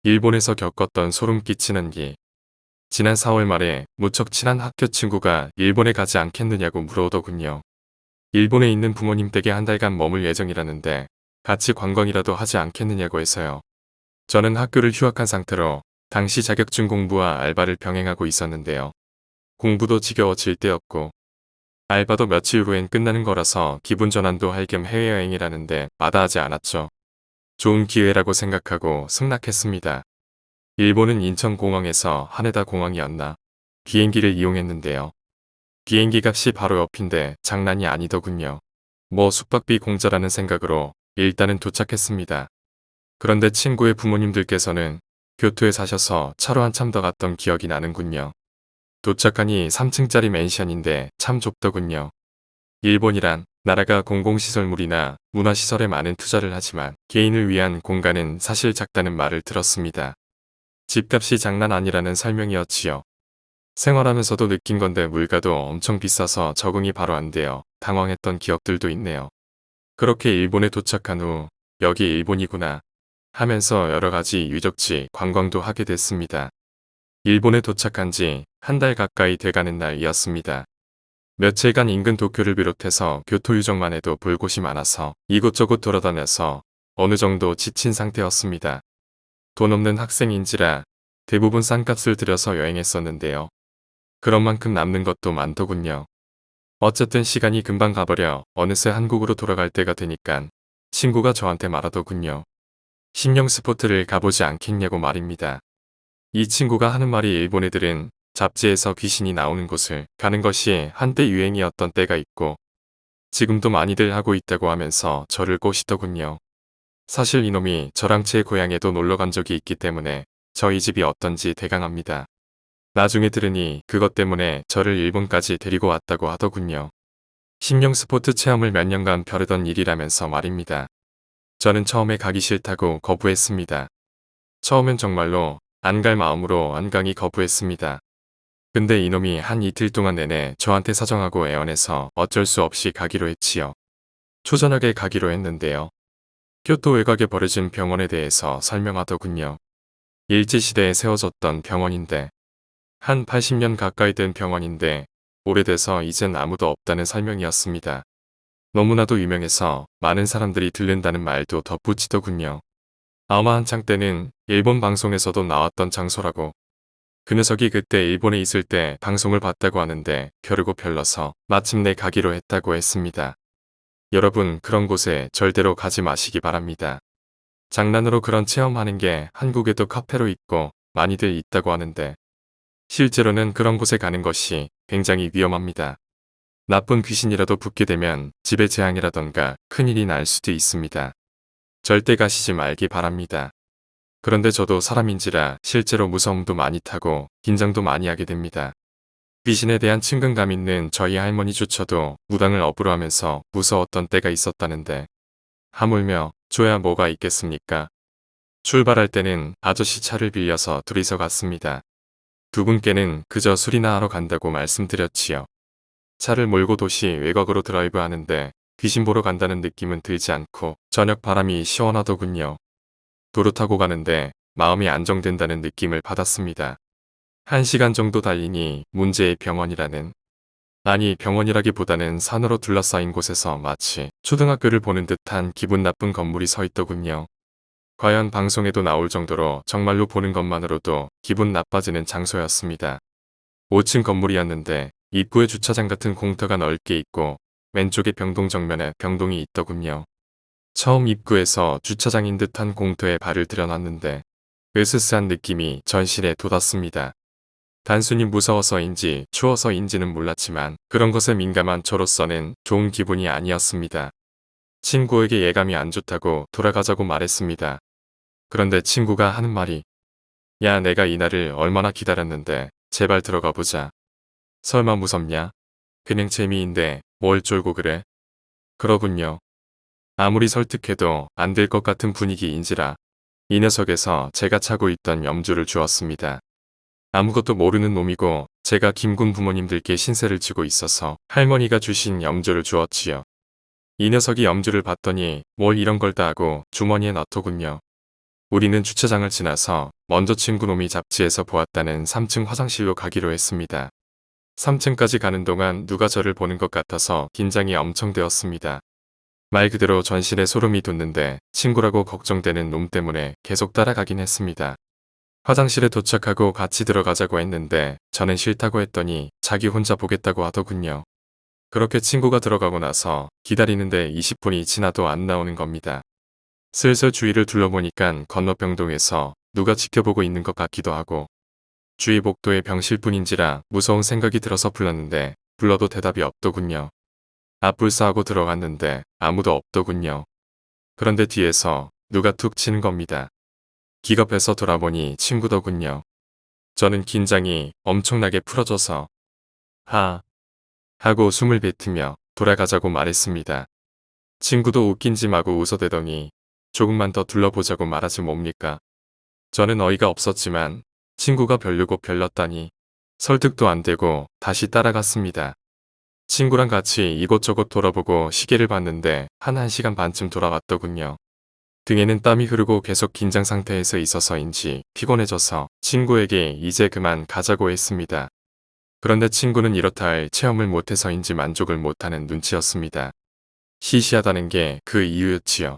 일본에서 겪었던 소름 끼치는 일. 지난 4월 말에 무척 친한 학교 친구가 일본에 가지 않겠느냐고 물어오더군요. 일본에 있는 부모님 댁에 한 달간 머물 예정이라는데 같이 관광이라도 하지 않겠느냐고 해서요. 저는 학교를 휴학한 상태로 당시 자격증 공부와 알바를 병행하고 있었는데요. 공부도 지겨워질 때였고 알바도 며칠 후엔 끝나는 거라서 기분 전환도 할 겸 해외여행이라는데 마다하지 않았죠. 좋은 기회라고 생각하고 승낙했습니다. 일본은 인천공항에서 하네다 공항이었나 비행기를 이용했는데요. 비행기 값이 바로 옆인데 장난이 아니더군요. 뭐 숙박비 공짜라는 생각으로 일단은 도착했습니다. 그런데 친구의 부모님들께서는 교토에 사셔서 차로 한참 더 갔던 기억이 나는군요. 도착하니 3층짜리 맨션인데 참 좁더군요. 일본이란 나라가 공공시설물이나 문화시설에 많은 투자를 하지만 개인을 위한 공간은 사실 작다는 말을 들었습니다. 집값이 장난 아니라는 설명이었지요. 생활하면서도 느낀 건데 물가도 엄청 비싸서 적응이 바로 안 돼요. 당황했던 기억들도 있네요. 그렇게 일본에 도착한 후 여기 일본이구나 하면서 여러 가지 유적지 관광도 하게 됐습니다. 일본에 도착한 지 한 달 가까이 돼가는 날이었습니다. 며칠간 인근 도쿄를 비롯해서 교토 유적만 해도 볼 곳이 많아서 이곳저곳 돌아다녀서 어느 정도 지친 상태였습니다. 돈 없는 학생인지라 대부분 싼 값을 들여서 여행했었는데요. 그런 만큼 남는 것도 많더군요. 어쨌든 시간이 금방 가버려 어느새 한국으로 돌아갈 때가 되니깐 친구가 저한테 말하더군요. 심령 스포트를 가보지 않겠냐고 말입니다. 이 친구가 하는 말이 일본 애들은 잡지에서 귀신이 나오는 곳을 가는 것이 한때 유행이었던 때가 있고 지금도 많이들 하고 있다고 하면서 저를 꼬시더군요. 사실 이놈이 저랑 제 고향에도 놀러 간 적이 있기 때문에 저희 집이 어떤지 대강 압니다. 나중에 들으니 그것 때문에 저를 일본까지 데리고 왔다고 하더군요. 심령 스포츠 체험을 몇 년간 벼르던 일이라면서 말입니다. 저는 처음에 가기 싫다고 거부했습니다. 처음엔 정말로 안 갈 마음으로 완강히 거부했습니다. 근데 이놈이 한 이틀 동안 내내 저한테 사정하고 애원해서 어쩔 수 없이 가기로 했지요. 초저녁에 가기로 했는데요. 교토 외곽에 버려진 병원에 대해서 설명하더군요. 일제시대에 세워졌던 병원인데 한 80년 가까이 된 병원인데 오래돼서 이젠 아무도 없다는 설명이었습니다. 너무나도 유명해서 많은 사람들이 들른다는 말도 덧붙이더군요. 아마 한창 때는 일본 방송에서도 나왔던 장소라고. 그 녀석이 그때 일본에 있을 때 방송을 봤다고 하는데 벼르고 별러서 마침내 가기로 했다고 했습니다. 여러분 그런 곳에 절대로 가지 마시기 바랍니다. 장난으로 그런 체험하는 게 한국에도 카페로 있고 많이들 있다고 하는데 실제로는 그런 곳에 가는 것이 굉장히 위험합니다. 나쁜 귀신이라도 붙게 되면 집에 재앙이라던가 큰일이 날 수도 있습니다. 절대 가시지 말기 바랍니다. 그런데 저도 사람인지라 실제로 무서움도 많이 타고 긴장도 많이 하게 됩니다. 귀신에 대한 친근감 있는 저희 할머니조차도 무당을 업으로 하면서 무서웠던 때가 있었다는데 하물며 줘야 뭐가 있겠습니까? 출발할 때는 아저씨 차를 빌려서 둘이서 갔습니다. 두 분께는 그저 술이나 하러 간다고 말씀드렸지요. 차를 몰고 도시 외곽으로 드라이브 하는데 귀신 보러 간다는 느낌은 들지 않고 저녁 바람이 시원하더군요. 도로 타고 가는데 마음이 안정된다는 느낌을 받았습니다. 1시간 정도 달리니 문제의 병원이라는 아니 병원이라기보다는 산으로 둘러싸인 곳에서 마치 초등학교를 보는 듯한 기분 나쁜 건물이 서 있더군요. 과연 방송에도 나올 정도로 정말로 보는 것만으로도 기분 나빠지는 장소였습니다. 5층 건물이었는데 입구에 주차장 같은 공터가 넓게 있고 왼쪽에 병동 정면에 병동이 있더군요. 처음 입구에서 주차장인 듯한 공터에 발을 들여놨는데 으스스한 느낌이 전신에 돋았습니다. 단순히 무서워서인지 추워서인지는 몰랐지만 그런 것에 민감한 저로서는 좋은 기분이 아니었습니다. 친구에게 예감이 안 좋다고 돌아가자고 말했습니다. 그런데 친구가 하는 말이 야 내가 이 날을 얼마나 기다렸는데 제발 들어가 보자. 설마 무섭냐? 그냥 재미인데 뭘 쫄고 그래? 그러군요. 아무리 설득해도 안 될 것 같은 분위기인지라 이 녀석에서 제가 차고 있던 염주를 주었습니다. 아무것도 모르는 놈이고 제가 김군 부모님들께 신세를 지고 있어서 할머니가 주신 염주를 주었지요. 이 녀석이 염주를 받더니 뭘 이런 걸 다 하고 주머니에 넣더군요. 우리는 주차장을 지나서 먼저 친구놈이 잡지에서 보았다는 3층 화장실로 가기로 했습니다. 3층까지 가는 동안 누가 저를 보는 것 같아서 긴장이 엄청 되었습니다. 말 그대로 전신에 소름이 돋는데 친구라고 걱정되는 놈 때문에 계속 따라가긴 했습니다. 화장실에 도착하고 같이 들어가자고 했는데 저는 싫다고 했더니 자기 혼자 보겠다고 하더군요. 그렇게 친구가 들어가고 나서 기다리는데 20분이 지나도 안 나오는 겁니다. 슬슬 주위를 둘러보니까 건너병동에서 누가 지켜보고 있는 것 같기도 하고 주위 복도에 병실뿐인지라 무서운 생각이 들어서 불렀는데 불러도 대답이 없더군요. 앞불싸하고 들어갔는데 아무도 없더군요. 그런데 뒤에서 누가 툭 치는 겁니다. 기겁해서 돌아보니 친구더군요. 저는 긴장이 엄청나게 풀어져서 하 하고 숨을 뱉으며 돌아가자고 말했습니다. 친구도 웃긴지 마구 웃어대더니 조금만 더 둘러보자고 말하지 뭡니까? 저는 어이가 없었지만 친구가 별르고 별렀다니 설득도 안 되고 다시 따라갔습니다. 친구랑 같이 이곳저곳 돌아보고 시계를 봤는데 한 1시간 반쯤 돌아왔더군요. 등에는 땀이 흐르고 계속 긴장 상태에서 있어서인지 피곤해져서 친구에게 이제 그만 가자고 했습니다. 그런데 친구는 이렇다 할 체험을 못해서인지 만족을 못하는 눈치였습니다. 시시하다는 게 그 이유였지요.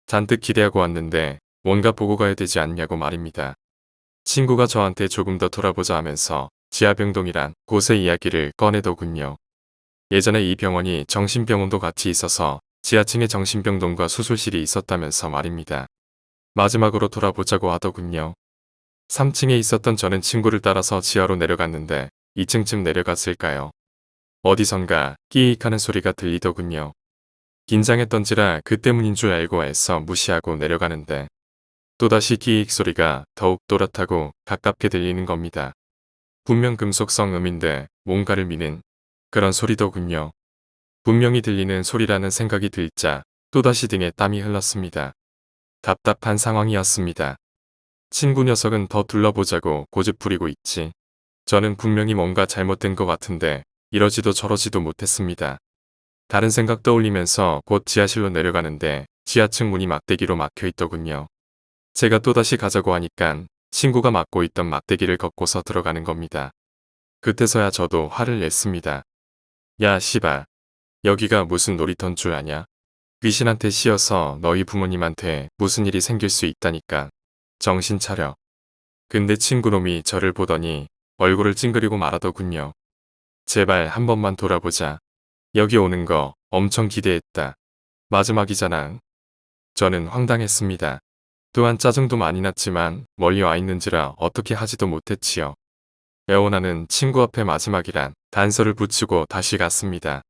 잔뜩 기대하고 왔는데 뭔가 보고 가야 되지 않냐고 말입니다. 친구가 저한테 조금 더 돌아보자 하면서 지하병동이란 곳의 이야기를 꺼내더군요. 예전에 이 병원이 정신병원도 같이 있어서 지하층에 정신병동과 수술실이 있었다면서 말입니다. 마지막으로 돌아보자고 하더군요. 3층에 있었던 저는 친구를 따라서 지하로 내려갔는데 2층쯤 내려갔을까요? 어디선가 끼익하는 소리가 들리더군요. 긴장했던지라 그 때문인 줄 알고 애써 무시하고 내려가는데 또다시 끼익 소리가 더욱 또렷하고 가깝게 들리는 겁니다. 분명 금속성 음인데 뭔가를 미는 그런 소리더군요. 분명히 들리는 소리라는 생각이 들자 또다시 등에 땀이 흘렀습니다. 답답한 상황이었습니다. 친구 녀석은 더 둘러보자고 고집 부리고 있지. 저는 분명히 뭔가 잘못된 것 같은데 이러지도 저러지도 못했습니다. 다른 생각 떠올리면서 곧 지하실로 내려가는데 지하층 문이 막대기로 막혀 있더군요. 제가 또다시 가자고 하니깐 친구가 막고 있던 막대기를 걷고서 들어가는 겁니다. 그때서야 저도 화를 냈습니다. 야 씨발. 여기가 무슨 놀이터인 줄 아냐? 귀신한테 씌어서 너희 부모님한테 무슨 일이 생길 수 있다니까. 정신 차려. 근데 친구놈이 저를 보더니 얼굴을 찡그리고 말하더군요. 제발 한 번만 돌아보자. 여기 오는 거 엄청 기대했다. 마지막이잖아. 저는 황당했습니다. 또한 짜증도 많이 났지만 멀리 와 있는지라 어떻게 하지도 못했지요. 애원하는 친구 앞에 마지막이란 단서를 붙이고 다시 갔습니다.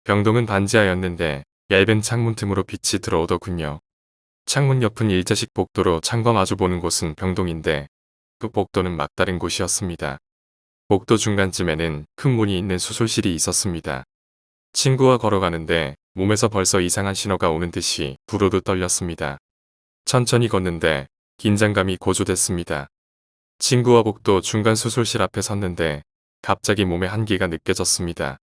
병동은 반지하였는데 얇은 창문 틈으로 빛이 들어오더군요. 창문 옆은 일자식 복도로 창과 마주보는 곳은 병동인데 그 복도는 막다른 곳이었습니다. 복도 중간쯤에는 큰 문이 있는 수술실이 있었습니다. 친구와 걸어가는데 몸에서 벌써 이상한 신호가 오는 듯이 부르르 떨렸습니다. 천천히 걷는데 긴장감이 고조됐습니다. 친구와 복도 중간 수술실 앞에 섰는데 갑자기 몸에 한기가 느껴졌습니다.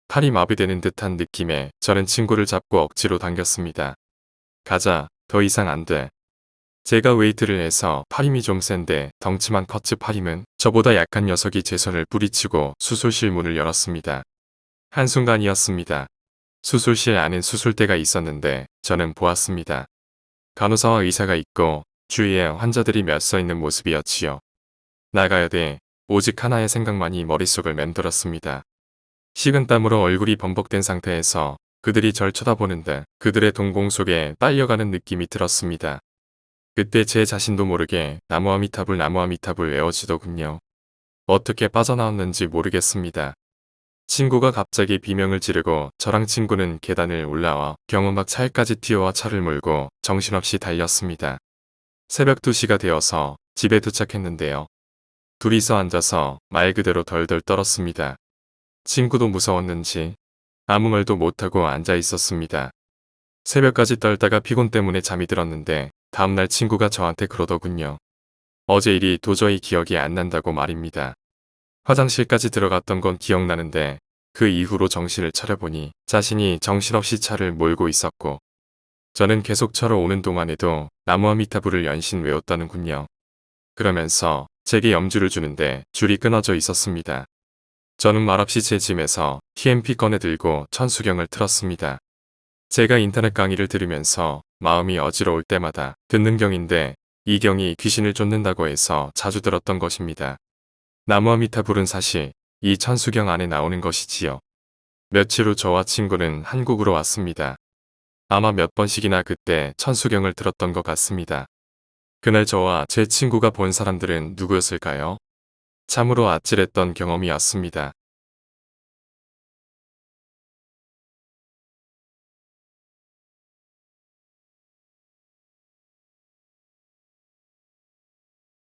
팔이 마비되는 듯한 느낌에 저는 친구를 잡고 억지로 당겼습니다. 가자, 더 이상 안 돼. 제가 웨이트를 해서 팔힘이 좀 센데 덩치만 컸지 팔힘은 저보다 약한 녀석이 제 손을 뿌리치고 수술실 문을 열었습니다. 한순간이었습니다. 수술실 안엔 수술대가 있었는데 저는 보았습니다. 간호사와 의사가 있고 주위에 환자들이 몇 서 있는 모습이었지요. 나가야 돼. 오직 하나의 생각만이 머릿속을 맴돌았습니다. 식은땀으로 얼굴이 범벅된 상태에서 그들이 절 쳐다보는데 그들의 동공 속에 빨려가는 느낌이 들었습니다. 그때 제 자신도 모르게 나무 아미타불 외워지더군요. 어떻게 빠져나왔는지 모르겠습니다. 친구가 갑자기 비명을 지르고 저랑 친구는 계단을 올라와 경운막 차에까지 뛰어와 차를 몰고 정신없이 달렸습니다. 새벽 2시가 되어서 집에 도착했는데요. 둘이서 앉아서 말 그대로 덜덜 떨었습니다. 친구도 무서웠는지 아무 말도 못하고 앉아 있었습니다. 새벽까지 떨다가 피곤 때문에 잠이 들었는데 다음날 친구가 저한테 그러더군요. 어제 일이 도저히 기억이 안 난다고 말입니다. 화장실까지 들어갔던 건 기억나는데 그 이후로 정신을 차려보니 자신이 정신없이 차를 몰고 있었고 저는 계속 차로 오는 동안에도 나무아미타불을 연신 외웠다는군요. 그러면서 제게 염주를 주는데 줄이 끊어져 있었습니다. 저는 말없이 제 짐에서 TMP 꺼내 들고 천수경을 틀었습니다. 제가 인터넷 강의를 들으면서 마음이 어지러울 때마다 듣는 경인데 이 경이 귀신을 쫓는다고 해서 자주 들었던 것입니다. 나무아미타불은 사실 이 천수경 안에 나오는 것이지요. 며칠 후 저와 친구는 한국으로 왔습니다. 아마 몇 번씩이나 그때 천수경을 들었던 것 같습니다. 그날 저와 제 친구가 본 사람들은 누구였을까요? 참으로 아찔했던 경험이었습니다.